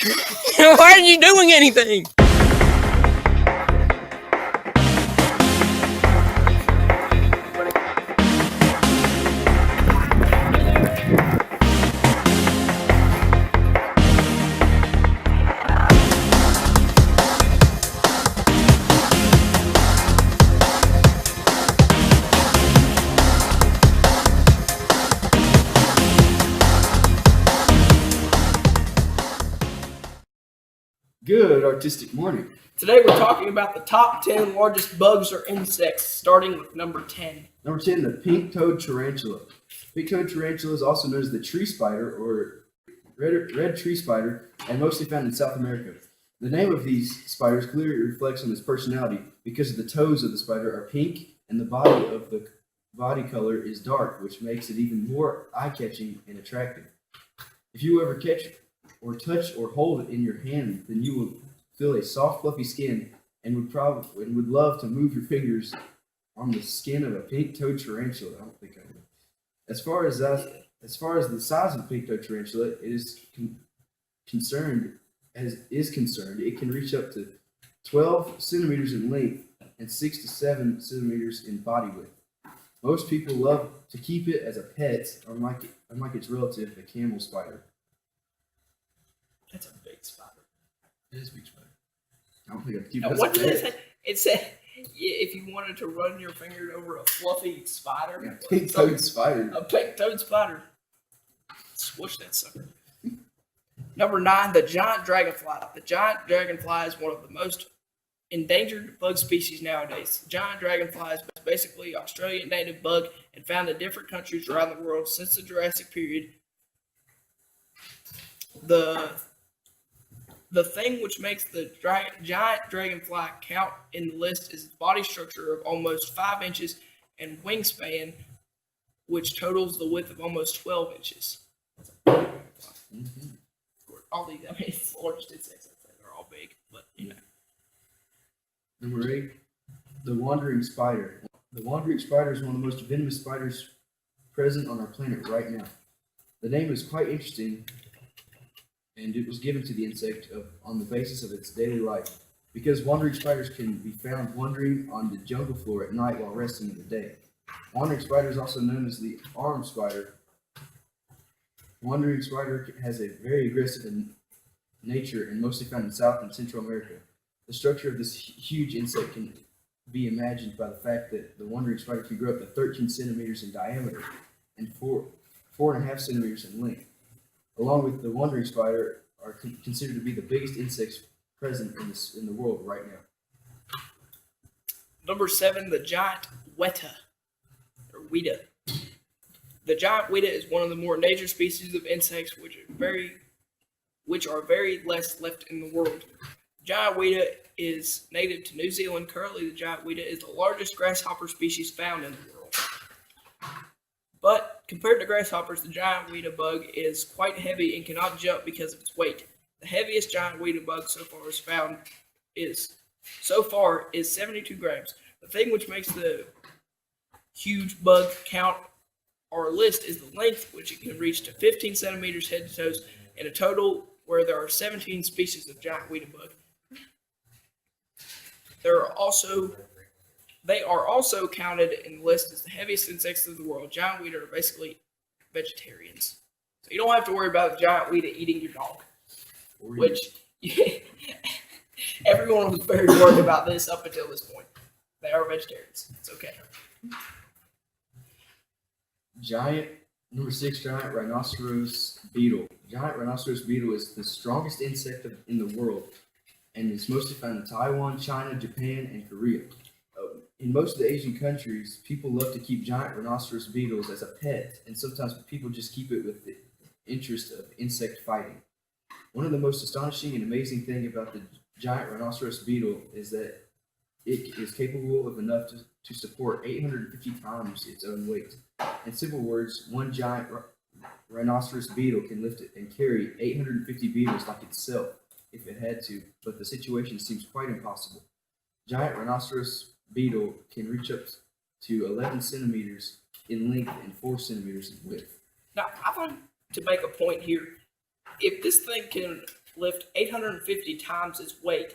Why aren't you doing anything? Good artistic morning. Today we're talking about the top 10 largest bugs or insects, starting with number 10. Number 10, the pink-toed tarantula. Pink-toed tarantula is also known as the tree spider or red tree spider and mostly found in South America. The name of these spiders clearly reflects on its personality because the toes of the spider are pink and the body color is dark, which makes it even more eye-catching and attractive. If you ever catch or touch or hold it in your hand, then you will feel a soft, fluffy skin and would love to move your fingers on the skin of a pink-toed tarantula. I don't think I would. As far as the size of the pink-toed tarantula, it is concerned, it can reach up to 12 centimeters in length and 6 to 7 centimeters in body width. Most people love to keep it as a pet, unlike its relative, the camel spider. That's a big spider. It is a big spider. I don't think I'd keep Now, it as what a did it pet. say? It said if you wanted to run your finger over a fluffy spider, Yeah, pink-toed spider. a pink-toed spider, swoosh that sucker. Number 9, the giant dragonfly. The giant dragonfly is one of the most endangered bug species nowadays. The giant dragonfly is basically an Australian native bug and found in different countries around the world since the Jurassic period. The thing which makes the giant dragonfly count in the list is its body structure of almost 5 inches and wingspan, which totals the width of almost 12 inches. That's a big dragonfly. Mm-hmm. All these, I mean, it's the largest insects, I think, they're all big, but you know. Number 8, the wandering spider. The wandering spider is one of the most venomous spiders present on our planet right now. The name is quite interesting, and it was given to the insect on the basis of its daily life, because wandering spiders can be found wandering on the jungle floor at night while resting in the day. Wandering spider is also known as the arm spider. Wandering spider has a very aggressive nature and mostly found in South and Central America. The structure of this huge insect can be imagined by the fact that the wandering spider can grow up to 13 centimeters in diameter and 4.5 centimeters in length. Along with the wandering spider, are considered to be the biggest insects present in the world right now. Number 7, the giant weta, or weta. The giant weta is one of the more endangered species of insects, which are very less left in the world. Giant weta is native to New Zealand. Currently, the giant weta is the largest grasshopper species found in the world. But compared to grasshoppers, the giant weta bug is quite heavy and cannot jump because of its weight. The heaviest giant weta bug so far is 72 grams. The thing which makes the huge bug count our list is the length, which it can reach to 15 centimeters head to toes, in a total where there are 17 species of giant weta bug. They are also counted in the list as the heaviest insects of the world. Giant weta are basically vegetarians. So you don't have to worry about the giant weta eating your dog. Which everyone was very worried about this up until this point. They are vegetarians. It's okay. Number 6, giant rhinoceros beetle. Giant rhinoceros beetle is the strongest insect in the world and is mostly found in Taiwan, China, Japan, and Korea. In most of the Asian countries, people love to keep giant rhinoceros beetles as a pet, and sometimes people just keep it with the interest of insect fighting. One of the most astonishing and amazing thing about the giant rhinoceros beetle is that it is capable of enough to support 850 times its own weight. In simple words, one giant rhinoceros beetle can lift it and carry 850 beetles like itself if it had to, but the situation seems quite impossible. Giant rhinoceros beetle can reach up to 11 centimeters in length and 4 centimeters in width. Now, I want to make a point here. If this thing can lift 850 times its weight.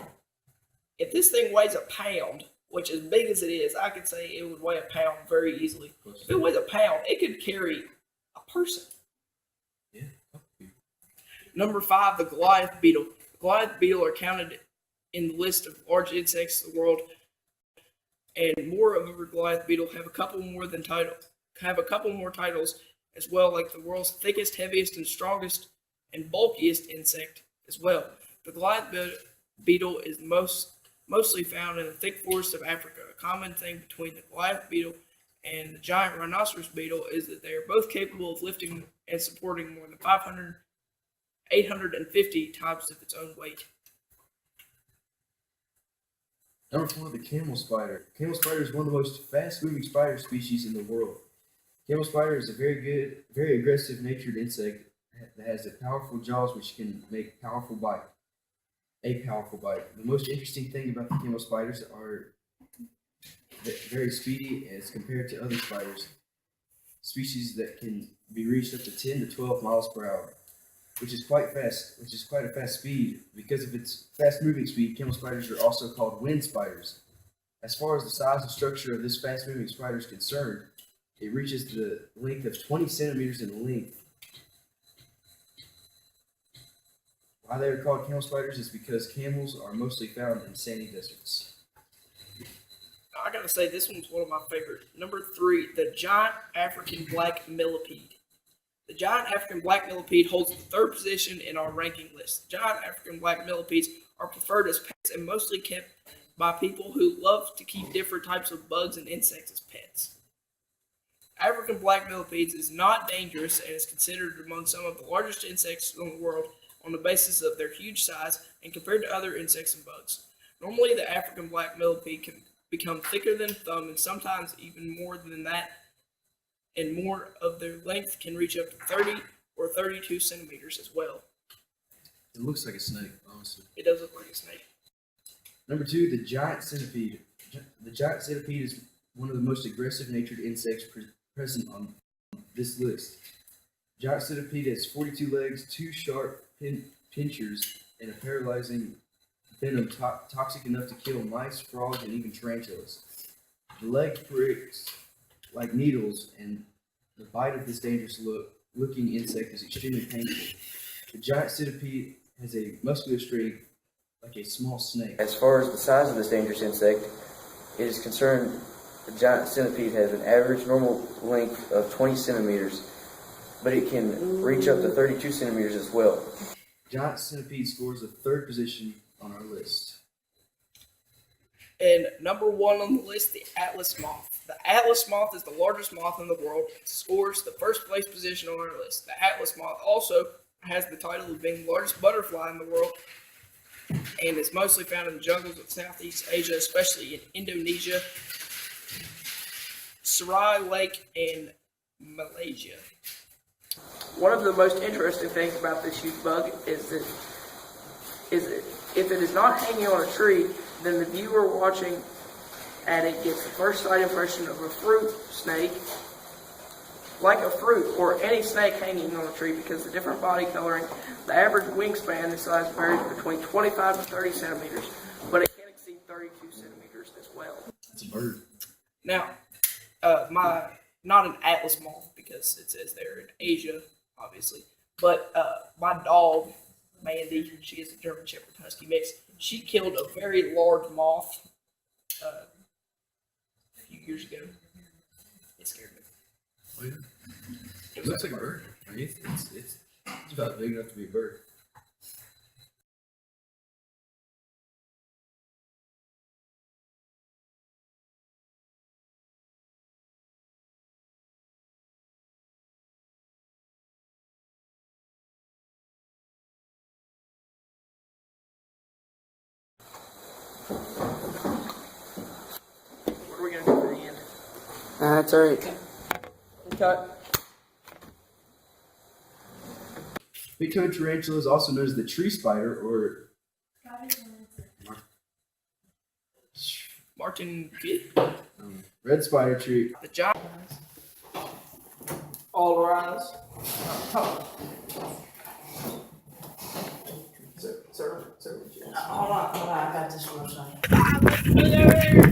If this thing weighs a pound, which as big as it is, I could say it would weigh a pound very easily. If it weighs a pound, it could carry a person. Yeah. Number 5, the Goliath beetle. The Goliath beetle are counted in the list of large insects of the world, and moreover, Goliath beetle have a couple more titles as well, like the world's thickest, heaviest, and strongest and bulkiest insect as well. The Goliath beetle is mostly found in the thick forests of Africa. A common thing between the Goliath beetle and the giant rhinoceros beetle is that they are both capable of lifting and supporting more than 850 times of its own weight. Number 4, the camel spider. Camel spider is one of the most fast-moving spider species in the world. Camel spider is a very aggressive natured insect that has powerful jaws which can make a powerful bite. The most interesting thing about the camel spiders are very speedy as compared to other spiders, species that can be reached up to 10 to 12 miles per hour, which is quite a fast speed. Because of its fast-moving speed, camel spiders are also called wind spiders. As far as the size and structure of this fast-moving spider is concerned, it reaches the length of 20 centimeters in length. Why they are called camel spiders is because camels are mostly found in sandy deserts. I gotta say, this one's one of my favorites. Number 3, the giant African black millipede. The giant African black millipede holds the 3rd position in our ranking list. The giant African black millipedes are preferred as pets and mostly kept by people who love to keep different types of bugs and insects as pets. African black millipedes is not dangerous and is considered among some of the largest insects in the world on the basis of their huge size and compared to other insects and bugs. Normally, the African black millipede can become thicker than a thumb and sometimes even more than that, and more of their length can reach up to 30 or 32 centimeters as well. It looks like a snake, honestly. It does look like a snake. Number 2, the giant centipede. The giant centipede is one of the most aggressive natured insects present on this list. Giant centipede has 42 legs, 2 sharp pincers, and a paralyzing venom toxic enough to kill mice, frogs, and even tarantulas. The leg pricks like needles, and the bite of this dangerous looking insect is extremely painful. The giant centipede has a muscular strength like a small snake. As far as the size of this dangerous insect is concerned, the giant centipede has an average normal length of 20 centimeters, but it can reach up to 32 centimeters as well. Giant centipede scores the 3rd position on our list. And number 1 on the list, the Atlas moth. The Atlas moth is the largest moth in the world. It scores the 1st place position on our list. The Atlas moth also has the title of being the largest butterfly in the world, and is mostly found in the jungles of Southeast Asia, especially in Indonesia, Serai Lake, and Malaysia. One of the most interesting things about this huge bug is that if it is not hanging on a tree, then the viewer watching at it gets the first sight impression of a fruit snake, like a fruit or any snake hanging on a tree, because the different body coloring, the average wingspan, the size varies between 25 to 30 centimeters, but it can exceed 32 centimeters as well. It's a bird. Now, not an Atlas moth because it says they're in Asia, obviously, but my dog, Mandy, she is a German Shepherd Husky mix. She killed a very large moth a few years ago. It scared me. Oh, yeah. It looks like a bird. I mean, it's about big enough to be a bird. What are we going to do for the end? That's all right. Cut. Big-toed tarantula is also known as the tree spider or Martin, red spider tree. the giant. All rise. So, Hold on, I got this one.